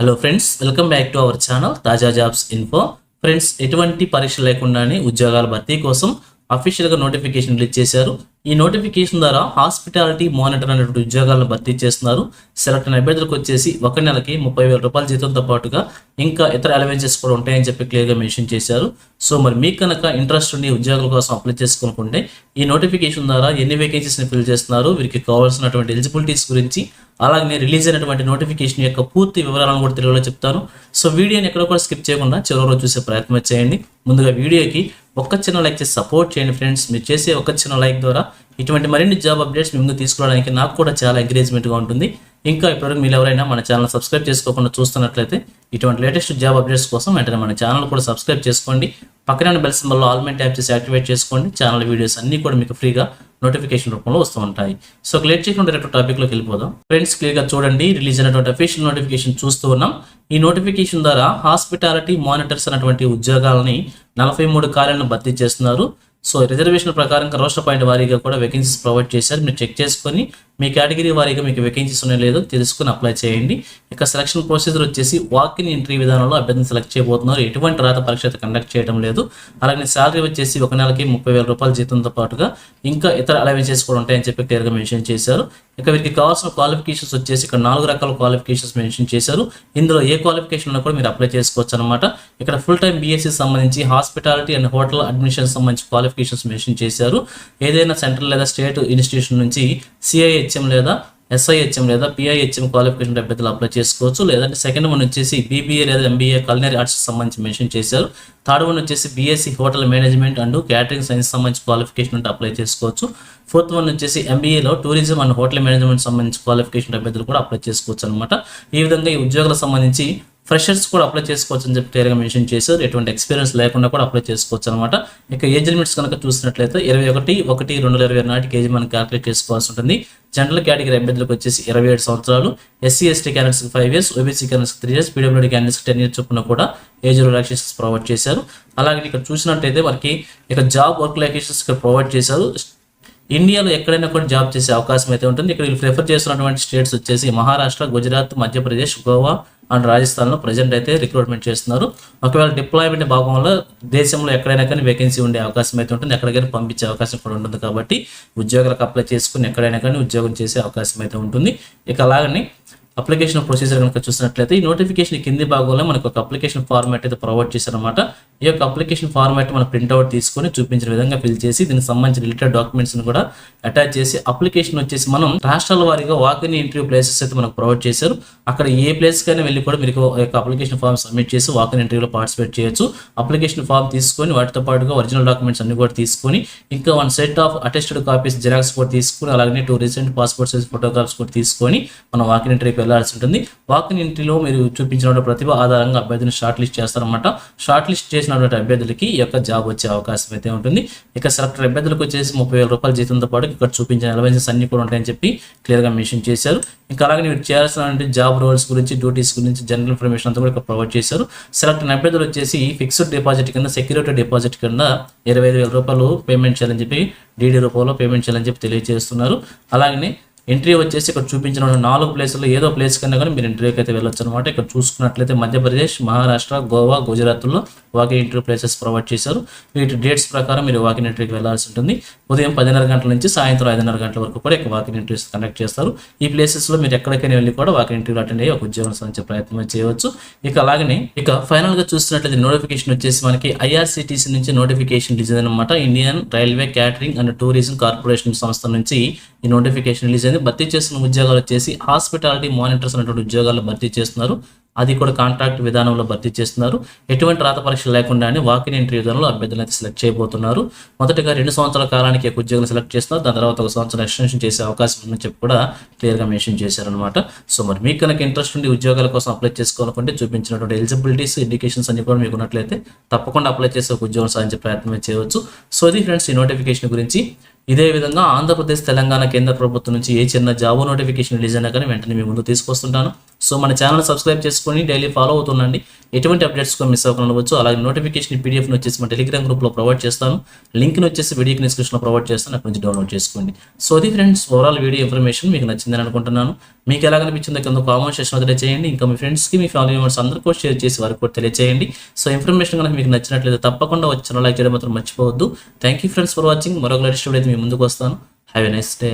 Hello friends, welcome back to our channel తాజా jobs info. Friends, ఎటువంటి పరీక్ష లేకుండానే ఉద్యోగాల భర్తీ కోసం అఫీషియల్గా నోటిఫికేషన్ రిలీజ్ చేశారు. ఈ నోటిఫికేషన్ ద్వారా హాస్పిటాలిటీ మానిటర్ అనేటువంటి ఉద్యోగాలను భర్తీ చేస్తున్నారు. సెలెక్ట్ అయిన అభ్యర్థులకు వచ్చేసి ఒక నెలకి 30,000 రూపాయల జీతంతో పాటుగా ఇంకా ఇతర అలవెన్సెస్ కూడా ఉంటాయని చెప్పి క్లియర్గా మెన్షన్ చేశారు. సో మరి మీకు కనుక ఇంట్రెస్ట్ ఉండి ఉద్యోగాల కోసం అప్లై చేసుకోనుకుంటే ఈ నోటిఫికేషన్ ద్వారా ఎన్ని వేకెన్సీస్ని ఫిల్ చేస్తున్నారు, వీరికి కావాల్సినటువంటి ఎలిజిబిలిటీస్ గురించి, అలాగే రిలీజ్ అయినటువంటి నోటిఫికేషన్ యొక్క పూర్తి వివరాలను కూడా తెలుగులో చెప్తాను. సో వీడియోని ఎక్కడ కూడా స్కిప్ చేయకుండా చివరిలో చూసే ప్రయత్నం చేయండి. ముందుగా వీడియోకి ఒక్క చిన్న లైక్ చేసి సపోర్ట్ చేయండి ఫ్రెండ్స్. మీరు చేసే ఒక చిన్న లైక్ ద్వారా ఇటువంటి మరిన్ని జాబ్ అప్డేట్స్ మీ ముందు తీసుకోవడానికి నాకు కూడా చాలా ఎంకరేజ్మెంట్గా ఉంటుంది. ఇంకా ఇప్పటివరకు మీరు ఎవరైనా మన ఛానల్ సబ్స్క్రైబ్ చేసుకోకుండా చూస్తున్నట్లయితే ఇటువంటి లేటెస్ట్ జాబ్ అప్డేట్స్ కోసం వెంటనే మన ఛానల్ కూడా సబ్స్క్రైబ్ చేసుకోండి. పక్కన ఉన్న బెల్ సింబల్లో ఆల్ మెయిన్ ట్యాప్ చేసి యాక్టివేట్ చేసుకోండి. ఛానల్ వీడియోస్ అన్ని కూడా మీకు ఫ్రీగా నోటిఫికేషన్ రూపంలో వస్తూ ఉంటాయి. సో లేట్ చేయకుండా డైరెక్ట్ టాపిక్లోకి వెళ్ళిపోదాం. ఫ్రెండ్స్, క్లియర్గా చూడండి, రిలీజ్ అయినటువంటి అఫీషియల్ నోటిఫికేషన్ చూస్తూ ఉన్నాం. ఈ నోటిఫికేషన్ ద్వారా హాస్పిటాలిటీ మానిటర్స్ అనేటువంటి ఉద్యోగాలని 43 ఖాళీలను భర్తీ చేస్తున్నారు. సో రిజర్వేషన్ ప్రకారం రోస్టర్ పాయింట్ వారీగా కూడా వేకెన్సీస్ ప్రొవైడ్ చేశారు. మీరు చెక్ చేసుకొని మీ కేటగిరీ వారీగా మీకు వేకెన్సీస్ ఉన్నాయో లేదో తెలుసుకుని అప్లై చేయండి. ఇక సెలక్షన్ ప్రొసీజర్ వచ్చేసి వాక్ ఇన్ ఎంట్రీ విధానంలో అభ్యర్థిని సెలెక్ట్ చేయబోతున్నారు. ఎటువంటి రాత పరీక్ష కండక్ట్ చేయడం లేదు. అలాగే శాలరీ వచ్చేసి ఒక నెలకి 30,000 రూపాయల జీతంతో పాటుగా ఇంకా ఇతర అలవెన్సెస్ కూడా ఉంటాయని చెప్పి క్లియర్గా మెన్షన్ చేశారు. ఇక వీరికి కావాల్సిన క్వాలిఫికేషన్స్ వచ్చేసి ఇక్కడ 4 రకాల క్వాలిఫికేషన్స్ మెన్షన్ చేశారు. ఇందులో ఏ క్వాలిఫికేషన్ ఉన్నా కూడా మీరు అప్లై చేసుకోవచ్చు అనమాట. ఇక్కడ ఫుల్ టైం బీఎస్సీ సంబంధించి హాస్పిటాలిటీ అండ్ హోటల్ అడ్మిషన్ సంబంధించి క్వాలిఫికేషన్స్ మెన్షన్ చేశారు. ఏదైనా సెంట్రల్ లేదా స్టేట్ ఇన్స్టిట్యూషన్ నుంచి సిఐహెచ్ఎం లేదా ఎస్ఐహెచ్ఎం లేదా పిఐహెచ్ఎం క్వాలిఫికేషన్ అభ్యర్థులు అప్లై చేసుకోవచ్చు. లేదంటే సెకండ్ వన్ వచ్చేసి బీబీఏ లేదా ఎంబీఏ కల్నరీ ఆర్ట్స్ సంబంధించి మెన్షన్ చేశారు. థర్డ్ వన్ వచ్చేసి BSc hotel management and catering science సంబంధించి క్వాలిఫికేషన్ అంటే అప్లై చేసుకోవచ్చు. ఫోర్త్ వన్ వచ్చేసి ఎంబీఏలో టూరిజం అండ్ హోటల్ మేనేజ్మెంట్ సంబంధించి క్వాలిఫికేషన్ అభ్యర్థులు కూడా అప్లై చేసుకోవచ్చు అనమాట. ఈ విధంగా ఈ ఉద్యోగాలకు సంబంధించి ఫ్రెషర్స్ కూడా అప్లై చేసుకోవచ్చు అని చెప్పి క్లియర్గా మెన్షన్ చేశారు. ఎటువంటి ఎక్స్పీరియన్స్ లేకుండా కూడా అప్లై చేసుకోవచ్చు అనమాట. ఇక ఏజ్ లిమిట్స్ కనుక చూసినట్లయితే 21/1/2020 నాటికి ఏజ్ మనం క్యాలిక్యులేట్ చేసుకోవాల్సి ఉంటుంది. జనరల్ కేటగిరీ అభ్యర్థులకు వచ్చేసి 27 సంవత్సరాలు, ఎస్సీ ఎస్టీ క్యాండిడేట్స్కి 5 years, ఓబీసీ క్యాండిడేట్స్కి 3 years, పీడబ్ల్యూడీ క్యాండిడేట్స్కి 10 years చొప్పున కూడా ఏజ్ రిలాక్సేషన్స్ ప్రొవైడ్ చేశారు. అలాగే ఇక్కడ చూసినట్టయితే మనకి ఇక జాబ్ వర్క్ లొకేషన్స్ ఇక్కడ ప్రొవైడ్ చేశారు. ఇండియాలో ఎక్కడైనా కూడా జాబ్ చేసే అవకాశం అయితే ఉంటుంది. ఇక్కడ వీళ్ళు ప్రిఫర్ చేస్తున్నటువంటి స్టేట్స్ వచ్చేసి మహారాష్ట్ర, గుజరాత్, మధ్యప్రదేశ్, గోవా అండ్ రాజస్థాన్లో ప్రజెంట్ అయితే రిక్రూట్మెంట్ చేస్తున్నారు. ఒకవేళ డిప్లాయ్మెంట్ భాగంలో దేశంలో ఎక్కడైనా కానీ వేకెన్సీ ఉండే అవకాశం అయితే ఉంటుంది. ఎక్కడికైనా పంపించే అవకాశం కూడా ఉంటుంది. కాబట్టి ఉద్యోగాలకు అప్లై చేసుకుని ఎక్కడైనా కానీ ఉద్యోగం చేసే అవకాశం అయితే ఉంటుంది. ఇక అలాగని అప్లికేషన్ ప్రొసీజర్ కనుక చూసినట్లయితే ఈ నోటిఫికేషన్ కింది భాగంలో మనకు ఒక అప్లికేషన్ ఫార్మాట్ అయితే ప్రొవైడ్ చేశారనమాట. ఈ యొక్క అప్లికేషన్ ఫార్మాట్ మనం ప్రింట్అవుట్ తీసుకొని చూపించిన విధంగా ఫిల్ చేసి దీనికి సంబంధించిన రిలేటెడ్ డాక్యుమెంట్స్ని కూడా అటాచ్ చేసి అప్లికేషన్ వచ్చేసి మనం రాష్ట్రాల వారీగా వాక్ ఇన్ ఇంటర్వ్యూ ప్లేసెస్ అయితే మనకు ప్రొవైడ్ చేశారు. అక్కడ ఏ ప్లేస్కైనా వెళ్ళి కూడా మీరు యొక్క అప్లికేషన్ ఫామ్ సబ్మిట్ చేసి వాక్ ఇన్ ఇంటర్వ్యూలో పార్టిసిపేట్ చేయొచ్చు. అప్లికేషన్ ఫామ్ తీసుకొని వాటితో పాటుగా ఒరిజినల్ డాక్యుమెంట్స్ అన్ని కూడా తీసుకొని ఇంకా 1 set of attested copies xerox కూడా తీసుకొని అలాగే 2 recent పాస్పోర్ట్ సైజ్ ఫోటోగ్రాఫ్స్ కూడా తీసుకొని మనం వాక్ ఇన్ ఇంటర్వ్యూకి వెళ్ళాల్సి ఉంటుంది. వాక్ ఇన్ ఇంటర్వ్యూలో మీరు చూపించిన ప్రతిభ ఆధారంగా అభ్యర్థిని షార్ట్ లిస్ట్ చేస్తారన్నమాట. షార్ట్ లిస్ట్ చేసినటువంటి అభ్యర్థులకి ఈ యొక్క జాబ్ వచ్చే అవకాశం అయితే ఉంటుంది. ఇక సెలెక్టర్ అభ్యర్థులకు వచ్చేసి 30,000 రూపాయల జీతంతో పాటు ఇక్కడ చూపించిన అలవెన్సెస్ అన్ని కూడా ఉంటాయని చెప్పి క్లియర్గా మెన్షన్ చేశారు. ఇంకా అలాగే మీరు చేయాల్సిన జాబ్ రోల్స్ గురించి, డ్యూటీస్ గురించి జనరల్ ఇన్ఫర్మేషన్ అంతా కూడా ఇక్కడ ప్రొవైడ్ చేశారు. సెలెక్ట్ అయిన అభ్యర్థులు వచ్చేసి ఫిక్స్డ్ డిపాజిట్ కింద, సెక్యూరిటీ డిపాజిట్ కింద 25,000 రూపాయలు పేమెంట్ చేయాలని చెప్పి డీడీ రూపంలో పేమెంట్ చేయాలని చెప్పి తెలియజేస్తున్నారు. అలాగే ఎంట్రీ వచ్చేసి ఇక్కడ చూపించిన 4 ప్లేసుల్లో ఏదో ప్లేస్ కన్నా కానీ మీరు ఇంటర్వ్యూకి అయితే వెళ్ళొచ్చు అనమాట. ఇక్కడ చూసుకున్నట్లయితే మధ్యప్రదేశ్, మహారాష్ట్ర, గోవా, గుజరాత్లో వాకిన్ ఇంటర్వ్యూ ప్లేసెస్ ప్రొవైడ్ చేశారు. వీటి డేట్స్ ప్రకారం మీరు వాకిన్ ఇంటర్వ్యూకి వెళ్ళాల్సి ఉంటుంది. ఉదయం 10:30 గంటల నుంచి సాయంత్రం 5:30 గంటల వరకు కూడా ఇక్కడ వాకిన్ ఇంటర్వ్యూస్ కండక్ట్ చేస్తారు. ఈ ప్లేసెస్లో మీరు ఎక్కడికైనా వెళ్ళి కూడా వాకిన్ ఇంటర్వ్యూ అటెండ్ అయ్యి ఒక ఉద్యోగం సాధించే ప్రయత్నం చేయవచ్చు. ఇక అలాగనే ఇక ఫైనల్గా చూస్తున్నట్లయితే నోటిఫికేషన్ వచ్చేసి మనకి ఐఆర్సిటీసీ నుంచి నోటిఫికేషన్ రిలీజ్ అనమాట. Indian railway catering and tourism corporation సంస్థ నుంచి ఈ నోటిఫికేషన్ రిలీజ్ అయింది. భర్తీ చేస్తున్న ఉద్యోగాలు వచ్చేసి హాస్పిటాలిటీ మానిటర్స్ అనేటువంటి ఉద్యోగాలు భర్తీ చేస్తున్నారు. అది కూడా కాంట్రాక్ట్ విధానంలో భర్తీ చేస్తున్నారు. ఎటువంటి రాత పరీక్ష లేకుండానే వాక్ ఇన్ ఇంటర్వ్యూ విధానంలో అభ్యర్థులను అయితే సెలెక్ట్ చేయబోతున్నారు. మొదటగా 2 సంవత్సరాల కాలానికి ఉద్యోగులు సెలెక్ట్ చేస్తున్నారు. దాని తర్వాత 1 సంవత్సరం ఎక్స్టెన్షన్ చేసే అవకాశం ఉందని చెప్పి కూడా క్లియర్గా మెన్షన్ చేశారనమాట. సో మరి మీకు కనుక ఇంట్రెస్ట్ ఉండి ఉద్యోగాల కోసం అప్లై చేసుకోవాలనుకుంటే చూపించినటువంటి ఎలిజిబిలిటీస్, ఎడ్యుకేషన్స్ అన్ని కూడా మీకు ఉన్నట్లయితే తప్పకుండా అప్లై చేసే ఒక ఉద్యోగం సాధించే ప్రయత్నం చేయవచ్చు. సో ఇది ఫ్రెండ్స్ ఈ నోటిఫికేషన్ గురించి. ఇదే విధంగా ఆంధ్రప్రదేశ్, తెలంగాణ కేంద్ర ప్రభుత్వం నుంచి ఏ చిన్న జాబ్ నోటిఫికేషన్ రిలీజ్ అయినా కానీ వెంటనే మీ ముందు తీసుకొస్తుంటాను. సో మన ఛానల్ సబ్స్క్రైబ్ చేసుకొని డైలీ ఫాలో అవుతుండండి. ఎటువంటి అప్డేట్స్ కూడా మిస్ అవ్వకుండా ఉండవచ్చు. అలాగే నోటిఫికేషన్ పీడిఎఫ్ని వచ్చేసి మన టెలిగ్రామ్ గ్రూప్లో ప్రొవైడ్ చేస్తాను. లింక్ని వచ్చేసి వీడియోకి డిస్క్రిప్షన్లో ప్రొవైడ్ చేస్తాను, అక్కడ నుంచి డౌన్లోడ్ చేసుకోండి. సో అది ఫ్రెండ్స్, ఓవరాల్ వీడియో ఇన్ఫర్మేషన్ మీకు నచ్చిందని అనుకుంటున్నాను. మీకు ఎలా అనిపించిందో కింద కామెంట్ సెక్షన్లో తెలియజేయండి. ఇంకా మీ ఫ్రెండ్స్కి, మీ ఫ్యామిలీ మెంబర్స్ అందరూ కూడా షేర్ చేసి వారికి కూడా తెలియజేయండి. సో ఇన్ఫర్మేషన్ కనుక మీకు నచ్చినట్లయితే తప్పకుండా వచ్చి ఛానల్ లైక్ చేయడం మాత్రం మర్చిపోవద్దు. Thank you friends for watching. మరొక లేటెస్ట్ వీడియో అయితే మీ ముందుకు వస్తాను. Have a nice day.